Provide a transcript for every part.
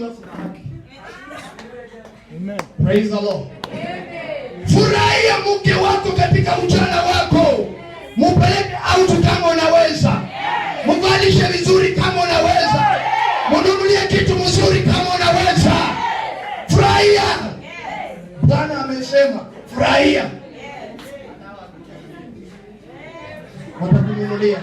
lazima furahi. Amen. Praise the Lord. Amen. Furahia mke wako katika ujana wako. Mupeleke out kama unaweza. Mvalishe vizuri kama unaweza. Mnunulie kitu mzuri kama unaweza. Furahia. Bwana amesema furahia. Watakununulia.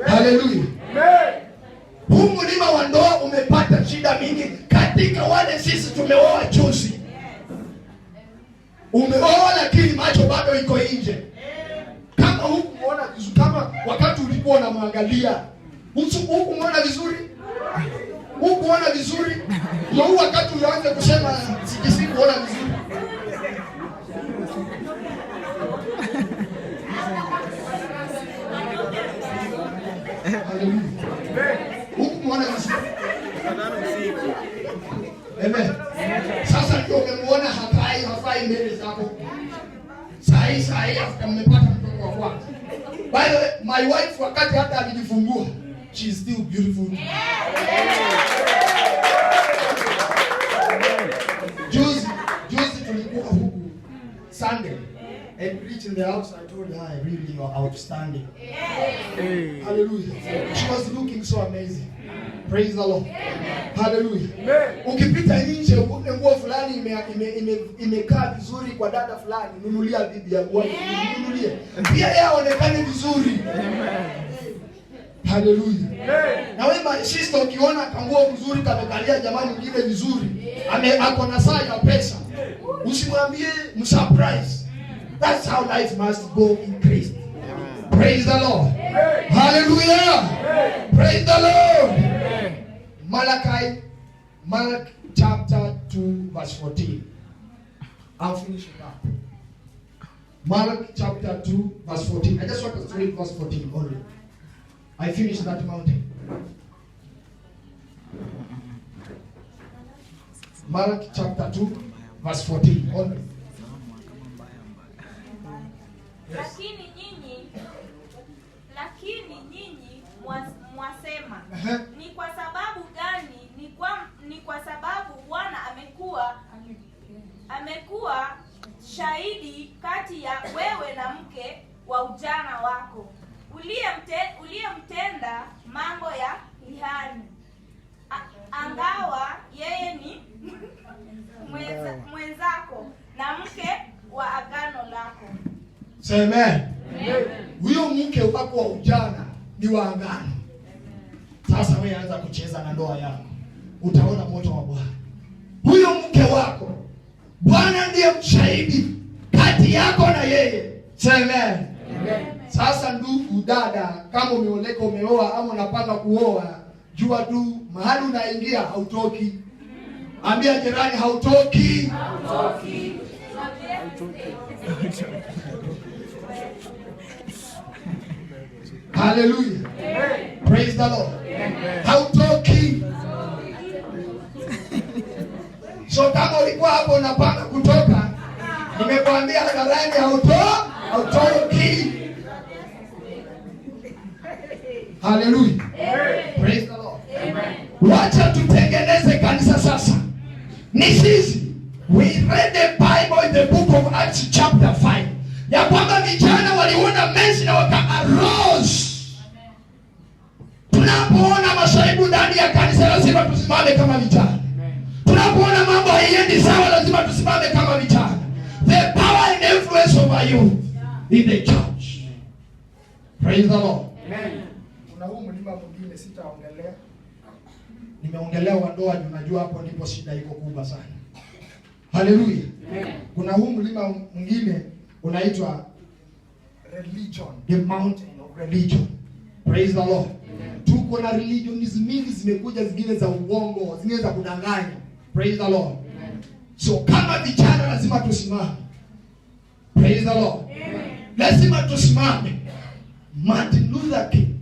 Haleluya. Huu mlima wa ndoa umepata shida mingi katika wale sisi tumeoa juzi. Umeoa lakini macho bado iko nje. Kama hukuona vizuri, kama wakati ulikuwa unamwangalia, hukuona vizuri? Hukuona vizuri? Ndio wakati ulianza kusema sijisi kuona vizuri. Haleluya. Hukuona vizuri? Amen. Sasa ndio umemwona hafai mbele zako. Sahi after mmepata mtoto wa kwanza. By the way, my wife wakati hata alijifungua, she is still beautiful. Juzi tulikuwa huku Sunday and reach in the house. I told her, really you are outstanding. Hey. Hallelujah. She was looking so amazing. Praise the Lord. Hallelujah. Ukipita nje ukute nguo fulani imekaa vizuri kwa dada fulani, nunulia bibi yako, nunulie. Pia yeye aonekane vizuri. Hallelujah. Na wewe my sister ukiona kanguo mzuri kamekalia jamani mwingine vizuri, ako na saa ya pesa, usimwambie msurprise. That's how life must go in Christ. Praise the Lord. Hallelujah. Praise the Lord. Malachi chapter 2 verse 14. I'll finish it up. Malachi chapter 2 verse 14. I just want to read verse 14 only. I finished that mountain. Malachi chapter 2 verse 14 only. Lakini nyinyi mwasema, ni kwa sababu gani? Ni kwa sababu Bwana amekuwa shahidi kati ya wewe na mke wa ujana wako, uliyemtenda mambo ya hiari, angawa yeye ni mwenzako na mke wa agano lako. Amen. Huyo mke wako wa ujana ni wa agano. Sasa wewe anza kucheza na ndoa yako, utaona moto wa Bwana. Huyo mke wako, Bwana ndiye mshahidi kati yako na yeye. Amen. Sasa ndugu dada, kama umeoleka umeoa ama unapanga kuoa, jua tu mahali unaingia hautoki. Ambia jirani hautoki. Hallelujah. Praise the Lord. Hautoki. So kama ulikuwa hapo unapanga kutoka, nimekwambia hadharani hautoki. Hallelujah. Praise the Lord. Wacha tutengeneze kanisa sasa. Ni sisi. We read the Bible in the book of Acts chapter 5. Ya kwamba vijana waliona mesi na waka arose. Tunapoona masaibu ndani ya kanisa lazima tusimame kama vijana. Tunapoona mambo haiendi sawa lazima tusimame kama vijana. The power and influence over you in the church. Praise the Lord. Amen. Kuna huu mlima mwingine sitaongelea. Nimeongelea wa ndoa, unajua hapo ndipo shida iko kubwa sana. Hallelujah. Amen. Kuna huu mlima mwingine unaitwa religion, the mountain of religion. Praise the Lord. Amen. Tuko na religions mingi zimekuja, zingine za uongo, zingine za kudanganya. Praise the Lord. Amen. So kama vijana lazima tusimame. Praise the Lord. Amen. Lazima tusimame. Martin Luther King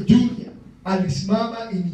Jr. alisimama in